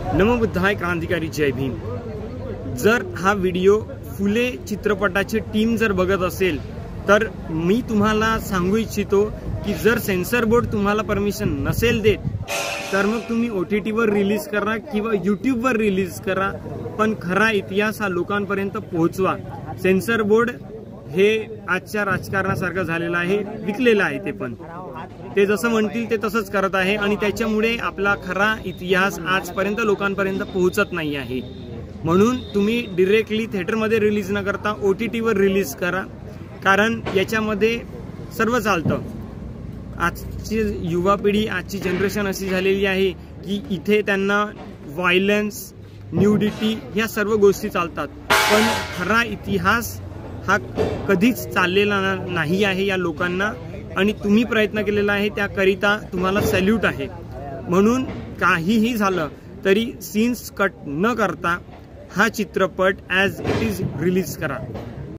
नमो बुद्धाय, क्रांतिकारी, जय भीम। जर हा व्हिडिओ फुले चित्रपटाची टीम जर बघत असेल तर मी तुम्हाला सांगू इच्छितो की जर सेन्सर बोर्ड तुम्हाला परमिशन नसेल देत तर मग तुम्ही OTT वर रिलीज करा किंवा YouTube वर रिलीज करा, पण खरा इतिहास हा लोकांपर्यंत पोहोचवा। सेन्सर बोर्ड हे आजच्या राजकारणासारखं झालेलं आहे, विकलेलं आहे। ते पण ते जसं म्हणतील ते तसंच करत आहे आणि त्याच्यामुळे आपला खरा इतिहास आजपर्यंत लोकांपर्यंत पोहोचत नाही आहे। म्हणून तुम्ही डायरेक्टली थिएटरमध्ये रिलीज न करता OTT वर रिलीज करा, कारण याच्यामध्ये सर्व चालतं। आजची युवा पिढी, आजची जनरेशन अशी झालेली आहे की इथे त्यांना व्हायलन्स, न्यूडिटी ह्या सर्व गोष्टी चालतात, पण खरा इतिहास हा कधीच चाललेला नाही आहे या लोकांना। आणि तुम्ही प्रयत्न केलेला आहे, त्याकरिता तुम्हाला सॅल्यूट आहे। म्हणून काहीही झालं तरी सीन्स कट न करता हा चित्रपट ॲज इट इज रिलीज करा।